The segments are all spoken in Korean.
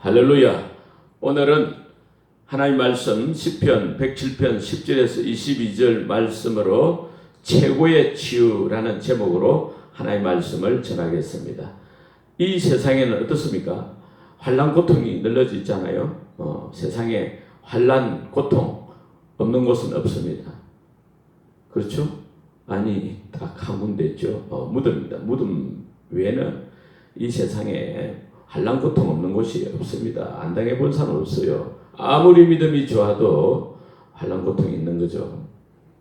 할렐루야. 오늘은 하나님 말씀 시편 107편 10절에서 22절 말씀으로 최고의 치유라는 제목으로 하나님 말씀을 전하겠습니다. 이 세상에는 어떻습니까? 환난 고통이 늘러져 있잖아요. 세상에 환난 고통 없는 곳은 없습니다. 그렇죠? 아니, 딱 한 군데 있죠. 무덤입니다. 무덤 외에는 이 세상에 환난 고통 없는 곳이 없습니다. 안 당해본 사람 없어요. 아무리 믿음이 좋아도 환난 고통이 있는 거죠.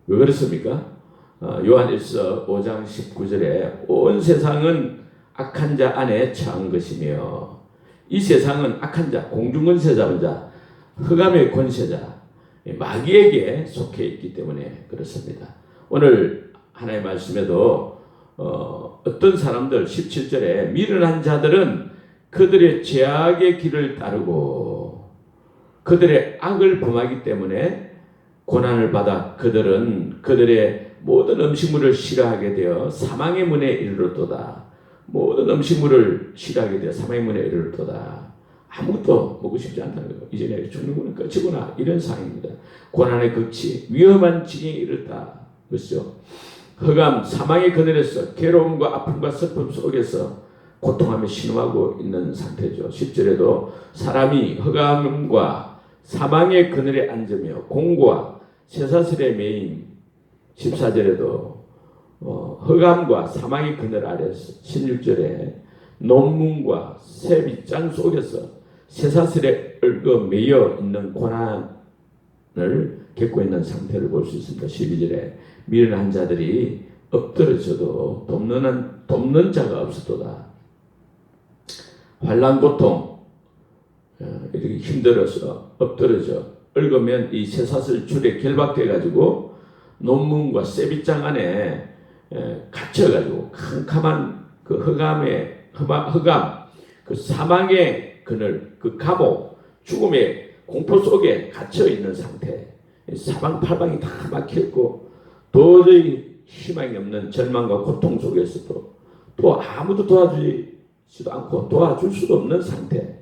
왜 그렇습니까? 요한일서 5장 19절에 온 세상은 악한 자 안에 처한 것이며, 이 세상은 악한 자, 공중권세 자, 흑암의 권세자, 마귀에게 속해 있기 때문에 그렇습니다. 오늘 하나님의 말씀에도 어떤 사람들 17절에 미련한 자들은 그들의 죄악의 길을 따르고 그들의 악을 범하기 때문에 고난을 받아 그들은 그들의 모든 음식물을 싫어하게 되어 사망의 문에 이르렀도다. 모든 음식물을 싫어하게 되어 사망의 문에 이르렀도다. 아무것도 먹고 싶지 않다는 거예요. 이제 내가 죽는 거는 끝이구나, 이런 상황입니다. 고난의 극치, 위험한 지경에 이르렀다. 그렇죠? 흑암, 사망의 그늘에서 괴로움과 아픔과 슬픔 속에서 고통하며 신음하고 있는 상태죠. 10절에도 사람이 흑암과 사망의 그늘에 앉으며 공고와 쇠사슬에 매임. 14절에도 흑암과 사망의 그늘 아래서 16절에 논문과 새빗장 속에서 쇠사슬에 얽어 매여 있는 고난을 겪고 있는 상태를 볼 수 있습니다. 12절에 미련한 자들이 엎드러져도 돕는 자가 없었도다. 환난 고통, 이렇게 힘들어서 엎드러져 얽으면 이 쇠사슬 줄에 결박돼 가지고 논문과 쇠빗장 안에 갇혀 가지고 캄캄한 그 흑암, 그 사망의 그늘, 그 감옥, 죽음의 공포 속에 갇혀 있는 상태. 사방팔방이 다 막혔고 도저히 희망이 없는 절망과 고통 속에서도 또 아무도 도와주지도 않고 도와줄 수도 없는 상태.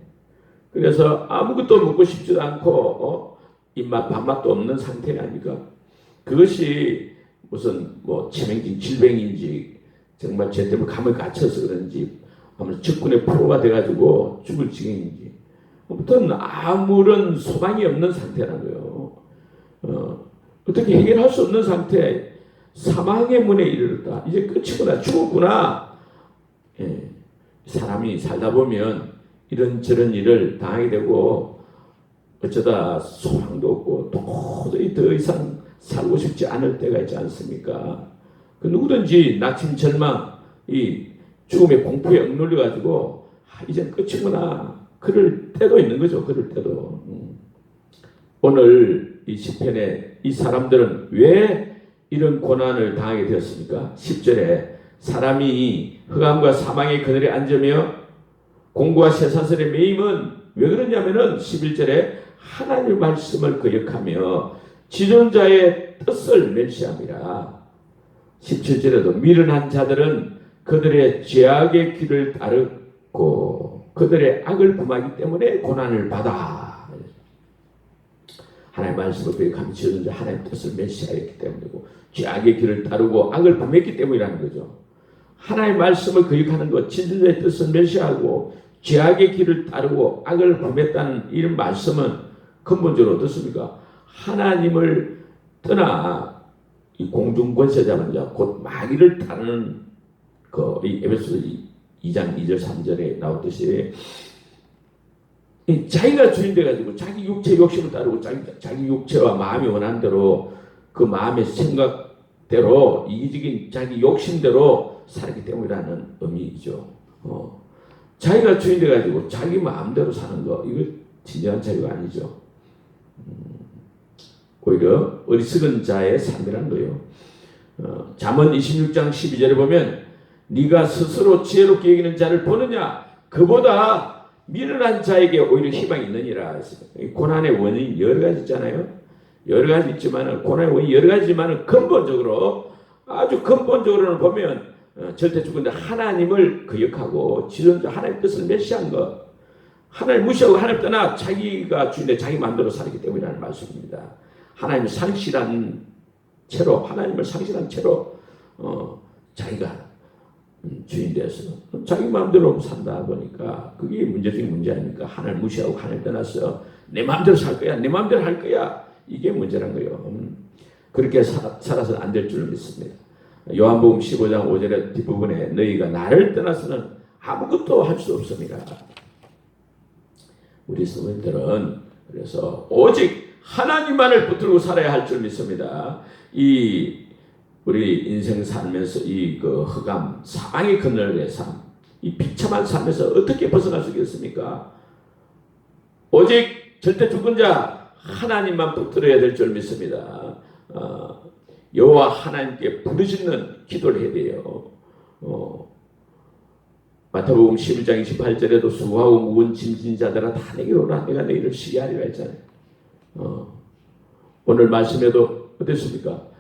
그래서 아무것도 먹고 싶지도 않고 입맛 밥맛도 없는 상태 아닙니까? 그것이 무슨 치명적인 질병인지 정말 죄 때문에 감옥에 갇혀서 그런지 아무튼 적군의 포로가 돼가지고 죽을 지경인지 아무튼 아무런 소망이 없는 상태라는 거예요. 어떻게 해결할 수 없는 상태, 사망의 문에 이르렀다. 이제 끝이구나, 죽었구나. 사람이 살다 보면 이런저런 일을 당하게 되고 어쩌다 소망도 없고 도저히 더 이상 살고 싶지 않을 때가 있지 않습니까? 그 누구든지 낙심, 절망, 이 죽음의 공포에 억눌려 가지고 이젠 끝이구나 그럴 때도 있는 거죠. 그럴 때도. 오늘 이 시편에 이 사람들은 왜 이런 고난을 당하게 되었습니까? 10절에 사람이 흑암과 사망의 그늘에 앉으며 공고와 쇠사슬에 매임은 왜 그러냐면은 11절에 하나님의 말씀을 거역하며 지존자의 뜻을 멸시함이라. 17절에도 미련한 자들은 그들의 죄악의 길을 따르고 그들의 악을 범하기 때문에 고난을 받아. 하나님의 말씀을 거역하며 지존자 하나님의 뜻을 멸시하였기 때문이고 죄악의 길을 따르고 악을 범했기 때문이라는 거죠. 하나님의 말씀을 거역하는 것, 지존자의 뜻을 멸시하고 죄악의 길을 따르고 악을 범했다는 이런 말씀은 근본적으로 어떻습니까? 하나님을 떠나 이 공중권세자는 자, 곧 마귀를 따르는 이 에베소서 2장 2절 3절에 나왔듯이 자기가 주인 돼가지고 자기 육체 욕심을 따르고 자기 육체와 마음이 원하는 대로 그 마음의 생각대로 이기적인 자기 욕심대로 살기 때문이라는 의미이죠. 자기가 주인 돼가지고 자기 마음대로 사는 거, 이거 진정한 자유가 아니죠. 오히려 어리석은 자의 삶이라는 거예요. 잠언 26장 12절에 보면 네가 스스로 지혜롭게 여기는 자를 보느냐? 그보다 미련한 자에게 오히려 희망이 있느니라. 고난의 원인이 여러 가지 있잖아요. 여러 가지 있지만 고난의 원인이 여러 가지지만 근본적으로 아주 근본적으로는 보면 절대 주권자 하나님을 거역하고 지존자 하나님의 뜻을 멸시한 것, 하나님 무시하고 하나님 떠나 자기가 주인의 자기 마음대로 살기 때문이라는 말씀입니다. 하나님을 상실한 채로 자기가 주인 돼서 자기 마음대로 산다 보니까 그게 문제적인 문제 아닙니까? 하나님 무시하고 하나님 떠나서 내 마음대로 살 거야, 내 마음대로 할 거야, 이게 문제란 거예요. 그렇게 살아서는 안 될 줄 믿습니다. 요한복음 15장 5절의 뒷부분에 너희가 나를 떠나서는 아무것도 할 수 없습니다. 우리 성도들은 그래서 오직 하나님만을 붙들고 살아야 할 줄 믿습니다. 우리 인생 살면서 그 흑암, 사망의 그늘의 삶, 이 비참한 삶에서 어떻게 벗어날 수 있겠습니까? 오직 절대 주권자 하나님만 붙들어야 될 줄 믿습니다. 여호와 하나님께 부르짖는 기도를 해야 돼요. 마태복음 11장 28절에도 수고하고 무거운 짐진 자들아 다 내게로 오라, 내가 너희를 쉬게 하리라 했잖아요. 오늘 말씀에도 어땠습니까?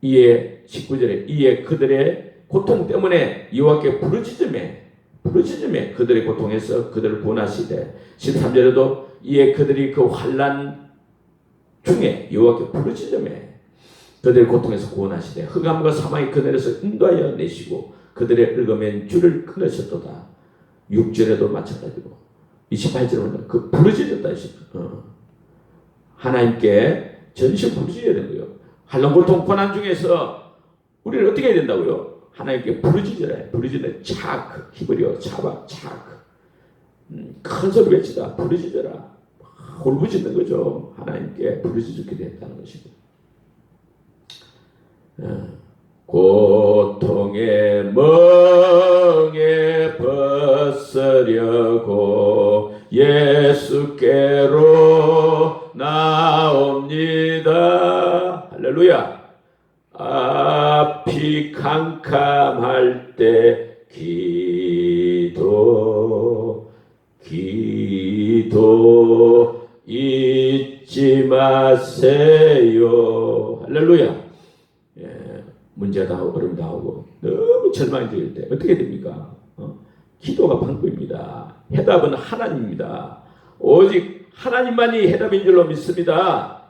이에 19절에 이에 그들의 고통 때문에 여호와께 부르짖음에 그들의 고통에서 그들을 구원하시되 13절에도 이에 그들이 그 환난 중에 여호와께 부르짖음에 그들의 고통에서 구원하시되 흑암과 사망의 그늘에서 인도하여 내시고 그들의 얽어맨 줄을 끊으셨도다. 6절에도 마찬가지고 28절에 그 부르짖었다 했습니다. 하나님께 전심 부르짖어야 되는 거예요. 환난 고통 고난 중에서 우리는 어떻게 해야 된다고요? 하나님께 부르짖으라. 부르짖는 차크 히브리어 차바 차크 큰 소리 외치다 부르짖어라. 울부짖는 거죠. 하나님께 부르짖게 됐다는 것이고 고통의 멍에 벗으려고 예수께로 나옵니다. 할렐루야. 앞이 캄캄할 때 기도 잊지 마세요. 할렐루야. 문제가 하고 어려움도 하고 너무 절망이 될 때 어떻게 됩니까? 기도가 방법입니다. 해답은 하나님입니다. 오직 하나님만이 해답인 줄로 믿습니다.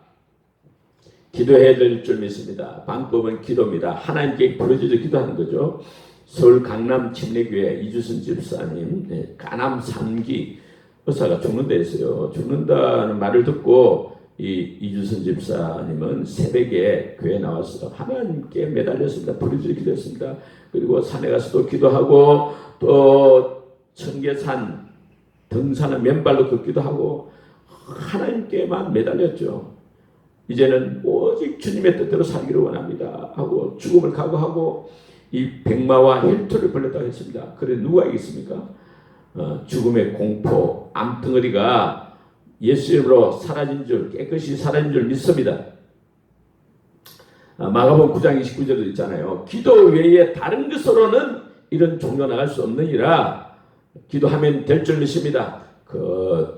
기도해야 될 줄 믿습니다. 방법은 기도입니다. 하나님께 부르짖어 기도하는 거죠. 서울 강남 침례교회 이주선 집사님 간암 3기 의사가 죽는다 했어요. 죽는다는 말을 듣고 이주선 집사님은 새벽에 교회에 나와서 하나님께 매달렸습니다. 부르짖어 기도했습니다. 그리고 산에 가서도 기도하고 또 청계산 등산을 맨발로 걷기도 하고 하나님께만 매달렸죠. 이제는 오직 주님의 뜻대로 살기를 원합니다 하고 죽음을 각오하고 이 백마와 혈투를 벌였다고 했습니다. 그래 누가 이겼습니까? 죽음의 공포, 암덩어리가 예수 이름으로 사라진 줄, 깨끗이 사라진 줄 믿습니다. 마가복음 9장 29절도 있잖아요. 기도 외에 다른 것으로는 이런 종교 나갈 수 없느니라. 기도하면 될 줄 믿습니다. 그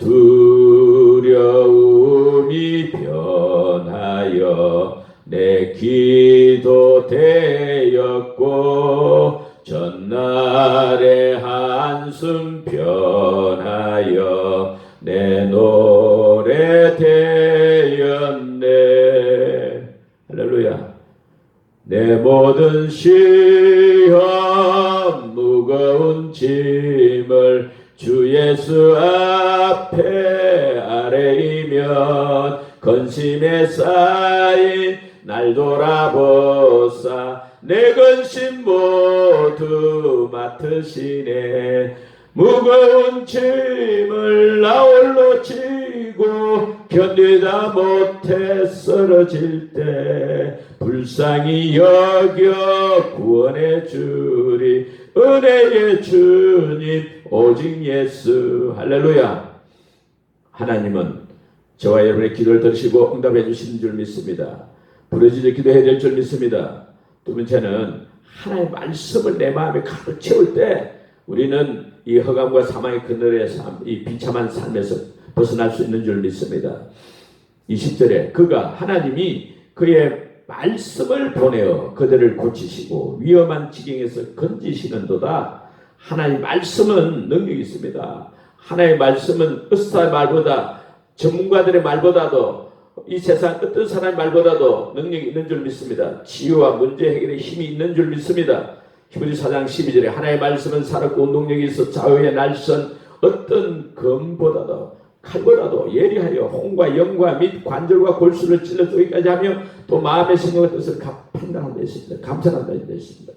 두려움이 변하여 내 기도 되었고 전날의 한숨 변하여 내 노래 되었네. 할렐루야. 내 모든 시험 무거운 짐을 주 예수 앞에 아뢰이면 근심에 쌓인 날 돌아보사 내 근심 모두 맡으시네. 무거운 짐을 나 홀로 지고 견디다 못해 쓰러질 때 불쌍히 여겨 구원해 주리 은혜의 주님 오직 예수. 할렐루야. 하나님은 저와 여러분의 기도를 들으시고 응답해 주시는 줄 믿습니다. 부르짖어 기도해야 될 줄 믿습니다. 두 번째는 하나님의 말씀을 내 마음에 가득 채울 때 우리는 이 흑암과 사망의 그늘의 삶, 이 비참한 삶에서 벗어날 수 있는 줄 믿습니다. 20절에 하나님이 그의 말씀을 보내어 그들을 고치시고 위험한 지경에서 건지시는도다. 하나님 말씀은 능력이 있습니다. 하나님의 말씀은 의사 말보다 전문가들의 말보다도 이 세상 어떤 사람의 말보다도 능력이 있는 줄 믿습니다. 치유와 문제 해결에 힘이 있는 줄 믿습니다. 히브리서 4장 12절에 하나님의 말씀은 살았고 운동력이 있어 좌우의 날선 어떤 검보다도 칼보다도 예리하여 혼과 영과 및 관절과 골수를 찔러 쪼기까지 하며 또 마음의 생각과 뜻을 판단한다 했습니다. 감찰한다 했습니다.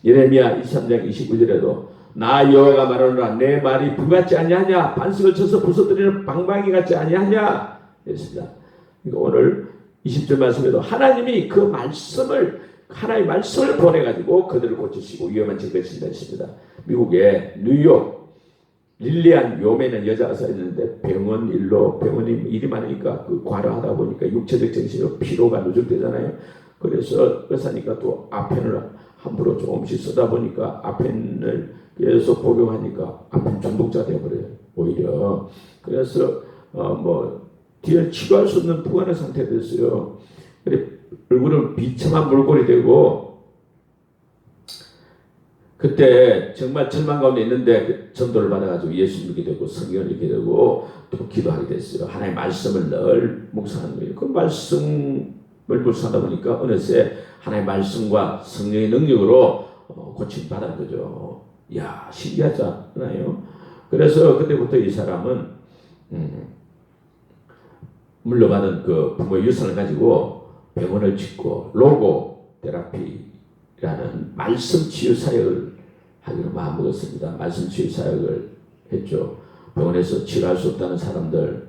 예레미야 23장 29절에도 나 여호와가 말하노라 내 말이 불같지 아니하냐 반석을 쳐서 부서뜨리는 방망이 같지 아니하냐 했습니다. 그러니까 오늘 20절 말씀에도 하나님이 그 말씀을 하나의 말씀을 보내가지고 그들을 고치시고 위험한 증거를 신다 했습니다. 미국의 뉴욕 릴리안 요매는 여자가 있는데 병원 일이 많으니까 그 과로하다 보니까 육체적 정신으로 피로가 누적되잖아요. 그래서 의사니까 또 아펜을 함부로 조금씩 쓰다 보니까 아펜을 계속 복용하니까 아펜 중독자 되어버려요. 오히려 그래서 뒤를 치료할 수 없는 불안한 상태가 됐어요. 그래 얼굴은 비참한 몰골이 되고 그때 정말 절망 가운데 있는데 전도를 받아가지고 예수 믿게 되고 성경을 읽게 되고 또 기도하게 됐어요. 하나님의 말씀을 늘 묵상하는 거예요. 그 말씀을 묵상하다 보니까 어느새 하나님의 말씀과 성령의 능력으로 고침 받은 거죠. 이야 신기하지 않나요? 그래서 그때부터 이 사람은 물려받은 그 부모의 유산을 가지고 병원을 짓고 로고 테라피라는 말씀 치유 사역을 하기로 마음먹었습니다. 말씀 치유 사역을 했죠. 병원에서 치료할 수 없다는 사람들,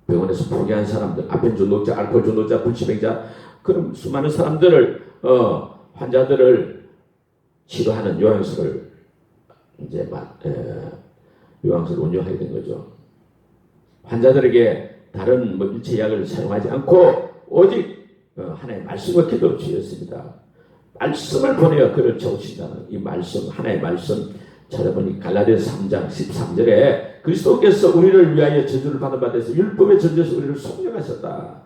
병원에서 포기한 사람들, 아펜 중독자, 알코올 중독자, 불치병자, 그런 수많은 사람들을 환자들을 치료하는 요양소를 요양소를 운영하게 된 거죠. 환자들에게 다른 일체 약을 사용하지 않고 오직 하나님의 말씀과 기도로 치유했습니다. 말씀을 보내어 그를 채우신다는 이 말씀, 하나님의 말씀 찾아보니 갈라디아서 3장 13절에 그리스도께서 우리를 위하여 저주를 받은 바 되서 율법의 저주에서 우리를 속량하셨다.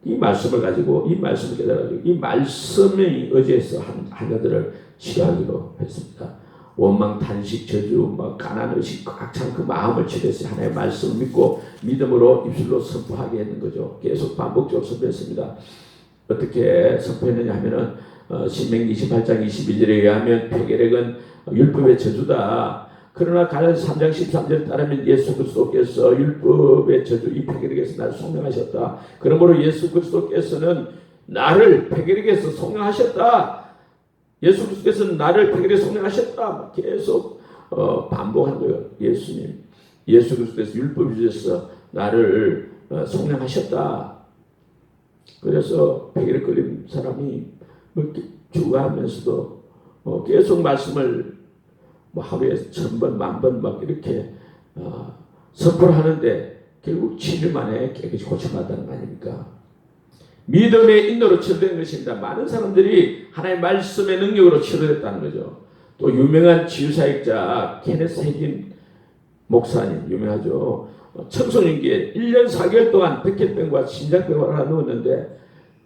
이 말씀을 가지고 이 말씀을 깨달아가지고 이 말씀의 의지에서 환자들을 치유하기로 했습니다. 원망, 탄식, 저주, 가난, 의식, 꽉 찬 그 마음을 치료해서 하나님의 말씀을 믿고 믿음으로 입술로 선포하게 했는 거죠. 계속 반복적으로 선포했습니다. 어떻게 선포했느냐 하면은 신명기 28장 22절에 의하면 폐결핵은 율법의 저주다. 그러나 갈라디아서 3장 13절 따르면 예수 그리스도께서 율법의 저주 이 폐결핵에서 나를 속량하셨다. 그러므로 예수 그리스도께서는 나를 폐결핵에서 속량하셨다. 예수 그리스도께서는 나를 폐결에서 속량하셨다. 계속 반복한 거예요. 예수님, 예수 그리스도께서 율법 주셔서 나를 속량하셨다. 그래서 폐결에 걸린 사람이 죽어가면서도 계속 말씀을 하루에 1000번, 10,000번 막 이렇게 선포를 하는데 결국 7일 만에 깨끗이 고쳐받았다는 거 아닙니까? 믿음의 인도로 치료된 것입니다. 많은 사람들이 하나님의 말씀의 능력으로 치료됐다는 거죠. 또 유명한 치유사역자 케네스 해긴 목사님 유명하죠. 청소년기에 1년 4개월 동안 백혈병과 심장병을 하나 누웠는데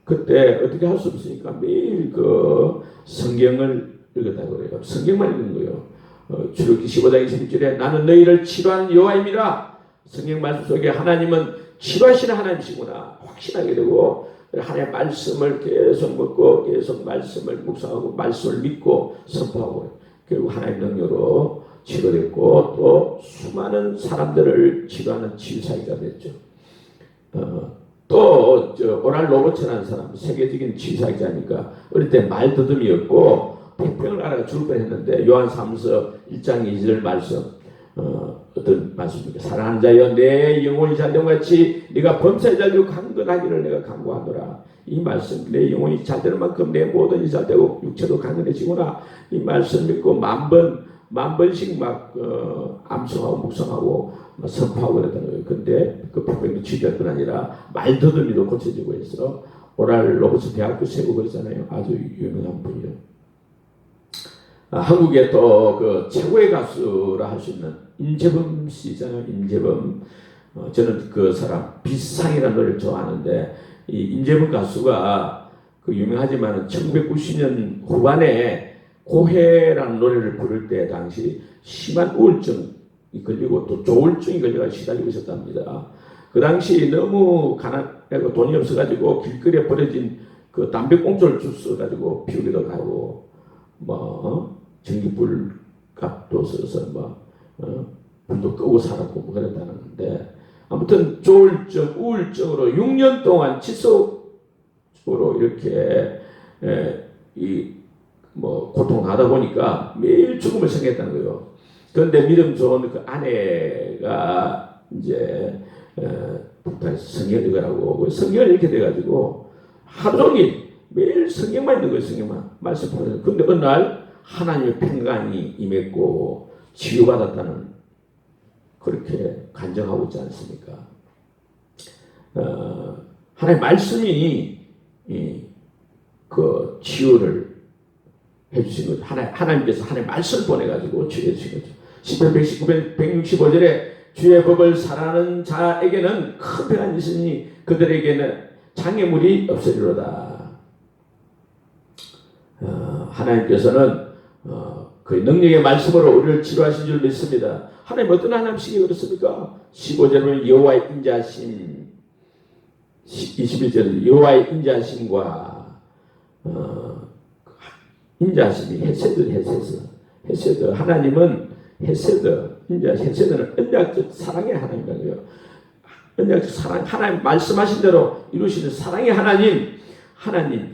그때 어떻게 할 수 없으니까 매일 그 성경을 읽었다고 그래요. 성경만 읽는 거예요. 출애굽기 15장 21절에 나는 너희를 치료하는 여호와입니다. 성경 말씀 속에 하나님은 치료하시는 하나님이시구나 확신하게 되고 하나님의 말씀을 계속 먹고 계속 말씀을 묵상하고 말씀을 믿고 선포하고 결국 하나님의 능력으로 치료됐고 또 수많은 사람들을 치료하는 치유사역자가 됐죠. 또 오랄 로버츠라는 사람 세계적인 치유사역자니까 어릴 때 말더듬이었고 폐병을 앓아가 죽을 뻔했는데 요한 3서 1장 2절 말씀 어떤 말씀입니까? 사랑하는 자여 내 영혼이 잘된 것 같이 네가 범사에 잘되고 강건하기를 내가 간구하노라. 이 말씀 내 영혼이 잘되는 만큼 내 모든 이 잘되고 육체도 강건해지구나. 이 말씀 믿고 만 번씩 막 암송하고 묵상하고 선포하고 그랬다는 거예요. 근데 그 폐병이 치료될 뿐 아니라 말더듬이도 고쳐지고 해서 오랄 로버츠 대학교 세고 그러잖아요. 아주 유명한 분이요. 한국의 또 그 최고의 가수라 할 수 있는 임재범 씨잖아요. 임재범. 저는 그 사람 비상이라는 노래를 좋아하는데 이 임재범 가수가 그 유명하지만은 1990년 후반에 고해라는 노래를 부를 때 당시 심한 우울증이 걸리고 또 조울증이 걸려가 시달리고 있었답니다. 그 당시 너무 가난하고 돈이 없어가지고 길거리에 버려진 그 담배꽁초를 주워가지고 피우기도 하고 뭐 전기불 값도 써서 불도 끄고 살았고 뭐 그랬다는데, 아무튼 조울증, 우울증으로 6년 동안 지속적으로 이렇게 고통하다 보니까 매일 죽음을 생각했다는 거예요. 그런데 믿음 좋은 그 아내가 이제 성경을 읽으라고 성경을 읽게 돼가지고 하루 종일 매일 성경만 읽는 거예요. 성경만 말씀 보면서. 그런데 어느 날 하나님의 평강이 임했고 치유받았다는, 그렇게 간증하고 있지 않습니까? 하나님의 말씀이 그 치유를 해주신 거죠. 하나님께서 하나님의 말씀을 보내가지고 치유해 주신 거죠. 시편 165절에 주의 법을 사랑하는 자에게는 큰 평안이 있으니 그들에게는 장애물이 없으리로다. 하나님께서는 그 능력의 말씀으로 우리를 치료하신 줄 믿습니다. 하나님 어떤 하나님이시기 그렇습니까? 15절에 보면 여호와의 인자심, 21절에 여호와의 인자심과 인자심이 헤세드. 하나님은 헤세드, 헤세드는 언약적 사랑의 하나님이에요. 언약적 사랑, 하나님 말씀하신 대로 이루시는 사랑의 하나님,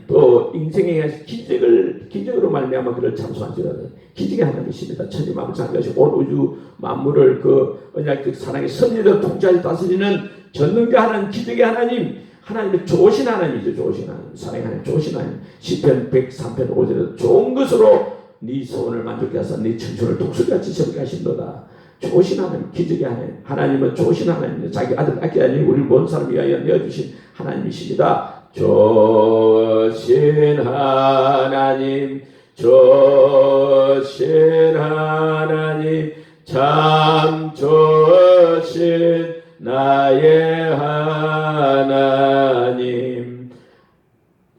또 인생의 기적으로 말미암아 그를 참소하시라는 기적의 하나님이십니다. 천지 만물 창조하시고 온 우주 만물을 그 언약적 사랑의 섭리대로 통치하시 다스리는 전능자 하나님, 기적의 하나님, 하나님은 좋으신 하나님이죠. 좋으신 하나님, 사랑의 하나님, 좋으신 하나님. 시편 103편 5절에 좋은 것으로 네 소원을 만족케 하사 네 청춘을 독수리같이 즐게 하신도다. 좋으신 하나님, 기적의 하나님, 하나님은 좋으신 하나님입니다. 자기 아들 아끼 하나님, 우리를 먼 사람 위하여 내어주신 하나님이십니다. 좋으신 하나님, 좋으신 하나님, 참 좋으신 나의 하나님.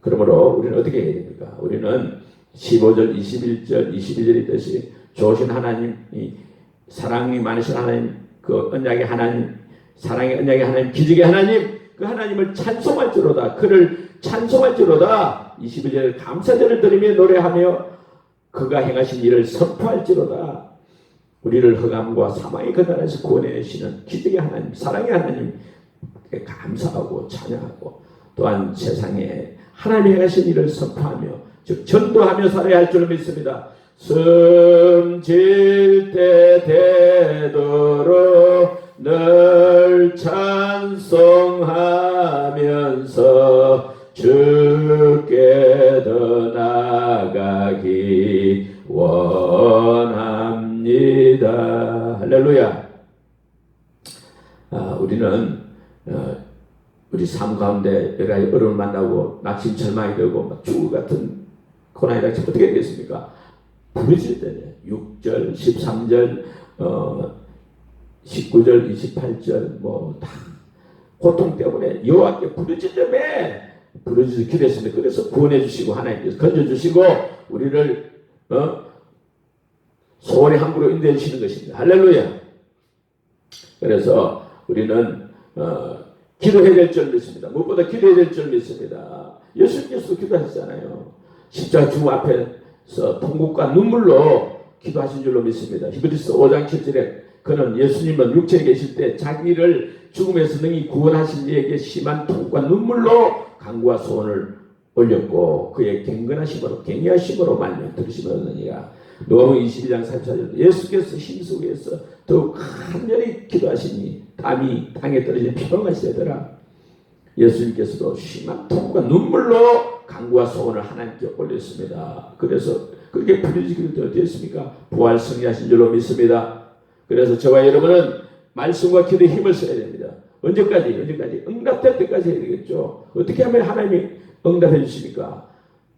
그러므로 우리는 어떻게 해야 됩니까? 우리는 15절, 21절, 22절의 뜻이 좋으신 하나님, 사랑이 많으신 하나님, 그 언약의 하나님, 사랑의 언약의 하나님, 기적의 하나님, 그 하나님을 찬송할지로다. 그를 찬송할지로다. 22절에 감사절을 드리며 노래하며 그가 행하신 일을 선포할지로다. 우리를 흑암과 사망의 그날에서 구원해내시는 기적의 하나님, 사랑의 하나님 감사하고 찬양하고, 또한 세상에 하나님이 행하신 일을 선포하며 즉 전도하며 살아야 할 줄 믿습니다. 숨질 때 되도록 늘 찬송하면서 주께 더 나아가기 원합니다. 할렐루야. 우리는 우리 삶 가운데 여러 가지 어려움을 만나고 낙심 절망이 되고 막 죽을 같은 고난이 닥치면 어떻게 되겠습니까? 부르짖을 때는 6절, 13절, 19절, 28절 다 고통 때문에 여호와께 부르짖음에 부르짖어 기도했습니다. 그래서 구원해 주시고 하나님께서 건져 주시고 우리를 소원의 항구로 인도해 주시는 것입니다. 할렐루야. 그래서 우리는 기도해야 될 줄 믿습니다. 무엇보다 기도해야 될 줄 믿습니다. 예수님께서도 기도하셨잖아요. 십자가 주 앞에서 통곡과 눈물로 기도하신 줄로 믿습니다. 히브리서 5장 7절에 그는 예수님은 육체에 계실 때 자기를 죽음에서 능히 구원하신 이에게 심한 통곡과 눈물로 간구와 소원을 올렸고 그의 갱의하심으로 말미암아 들으심을 얻느니라. 누가복음 22장 34절 예수께서 힘속에서 더욱 간절히 기도하시니 땀이 땅에 떨어지는 피로가 있어야더라. 예수님께서도 심한 통과 눈물로 간구와 소원을 하나님께 올렸습니다. 그래서 그렇게 부르짖기도 어디였습니까? 부활 승리하신 줄로 믿습니다. 그래서 저와 여러분은 말씀과 기도에 힘을 써야 됩니다. 언제까지? 응답될 때까지 해야 되겠죠. 어떻게 하면 하나님이 응답해 주십니까?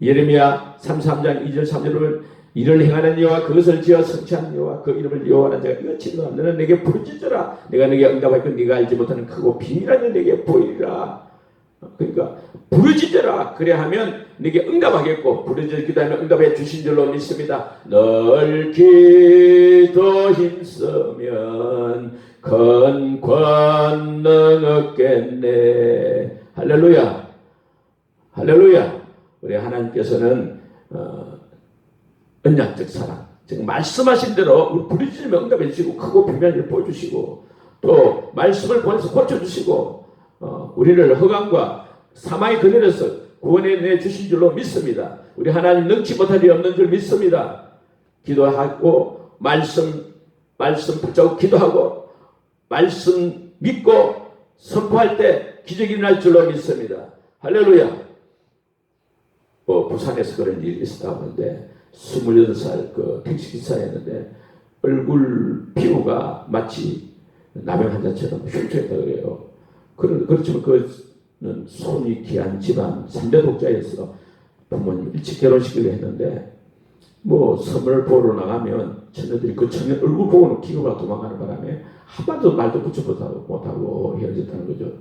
예레미야 33장 2절 3절을 보면 이를 행하는 여호와 그것을 지어 성취하는 여호와 그 이름을 여호와라는 자가 이같이라. 너는 내게 부르짖으라. 내가 네게 응답할 것 네가 알지 못하는 크고 비밀한 일 내게 보이리라. 그러니까 부르짖어라 그래하면 네게 응답하겠고 부르짖어 기도하면 응답해 주신 줄로 믿습니다. 널 기도 힘쓰면 큰 권능 얻겠네. 할렐루야, 할렐루야. 우리 하나님께서는 언약적 사랑, 즉 말씀하신 대로 부르짖으면 응답해 주시고 크고 비밀한 일 보여주시고 또 말씀을 보내서 고쳐주시고 우리를 허감과 사망의 그늘에서 구원해 내주신 줄로 믿습니다. 우리 하나님 능치 못할 일이 없는 줄 믿습니다. 기도하고 말씀 붙잡고 기도하고 말씀 믿고 선포할 때 기적이 일어날 줄로 믿습니다. 할렐루야. 부산에서 그런 일이 있었다는데 28살 그 택시기사였는데 얼굴 피부가 마치 남의 환자처럼 흉터했다 그래요. 그렇지만 그는 손이 귀한 집안 3대 독자였어. 부모님 일찍 결혼시키려 했는데 선물 보러 나가면 처녀들이 그 청년 얼굴 보고는 기어가 도망가는 바람에 한마디도 말도 붙여 못하고 헤어졌다는 거죠.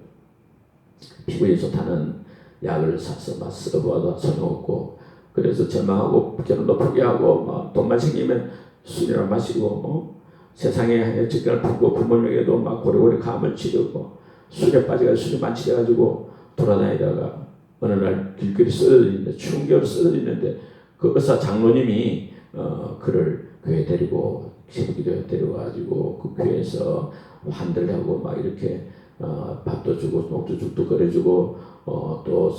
피부에 좋다는 약을 사서 막 써보아도 소용없고 그래서 절망하고 결혼도 포기하고 돈만 생기면 술이나 마시고 세상에 직관을 풀고 부모님에게도 막 고래고래 감을 치르고 술에 빠져가지고 술이 만취돼가지고 돌아다니다가 어느 날 길거리 쓰러지는데 추운 겨울 쓰러지는데 그 의사 장로님이 그를 교회 데리고 새벽기도에 데려가지고 그 교회에서 환들하고 막 이렇게 밥도 주고 녹두죽도 끓여주고 또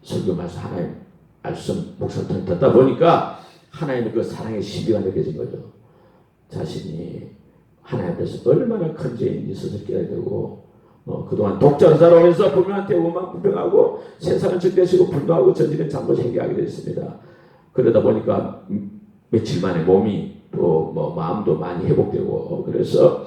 설교 말씀 하나님 말씀 목사를 듣다 보니까 하나님의 그 사랑의 신비가 느껴진 거죠. 자신이 하나님 앞에서 얼마나 큰 죄인지 스스로 깨닫게 되고 그동안 독자로 살아오면서 부모한테 오만 불평하고 세상을 적대시고 분노하고 저지른 잘못을 회개하게 됐습니다. 그러다 보니까 며칠 만에 몸이 또 마음도 많이 회복되고 그래서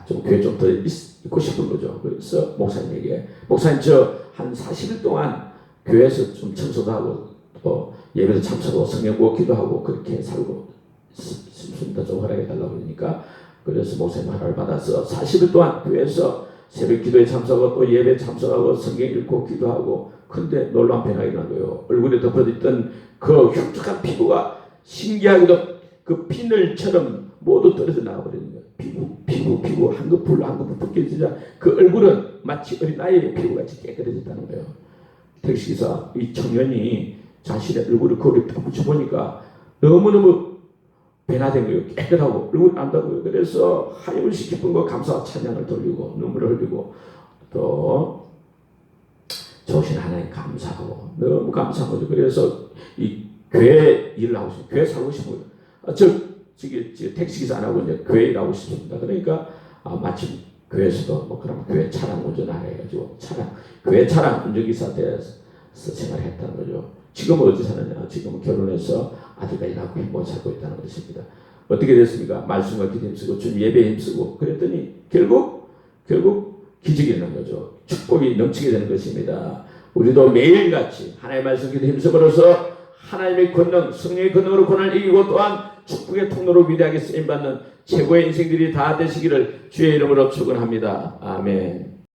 좀 교회 좀 더 있고 싶은 거죠. 그래서 목사님에게 목사님 저 한 40일 동안 교회에서 좀 청소도 하고 또 예배도 참석하고 성경 보고 기도하고 그렇게 살고 싶습니다. 좀 허락해 달라고 그러니까 그래서 목사님 허락을 받아서 40일 동안 교회에서 새벽 기도에 참석하고 또 예배에 참석하고 성경 읽고 기도하고 근데 놀라운 변화가 일어난 거예요. 얼굴에 덮어있던 그 흉측한 피부가 신기하게도 그 비늘처럼 모두 떨어져 나와버리는 거예요. 피부 한 그풀 벗겨지자 그 얼굴은 마치 어린아이의 피부같이 깨끗해졌다는 거예요. 택시기사 이 청년이 자신의 얼굴을 거울에 딱 붙여보니까 너무너무 변화된 거예요. 깨끗하고 얼굴이 안다고요. 그래서 하나님을 기쁜 거 감사와 찬양을 돌리고 눈물을 흘리고 또 좋으신 하나님 감사하고 너무 감사한 거죠. 그래서 이 교회 일을 하고 싶어요. 교회 살고 싶은 거예요. 저기 택시기사 안 하고 이제 교회 일하고 싶습니다. 그러니까 마침 교회에서도 그럼 교회 차량 운전하라 해가지고 교회 차량 운전기사 돼서 생활했다는 거죠. 지금은 어디 사느냐? 지금은 결혼해서 아들과 일하고 행복을 살고 있다는 것입니다. 어떻게 됐습니까? 말씀과 기도 힘쓰고 주님 예배에 힘쓰고 그랬더니 결국 기적이 일어난 거죠. 축복이 넘치게 되는 것입니다. 우리도 매일같이 하나님의 말씀 기도 힘쓰므로써 하나님의 권능, 성령의 권능으로 고난을 이기고 또한 축복의 통로로 위대하게 쓰임받는 최고의 인생들이 다 되시기를 주의 이름으로 축원합니다. 아멘.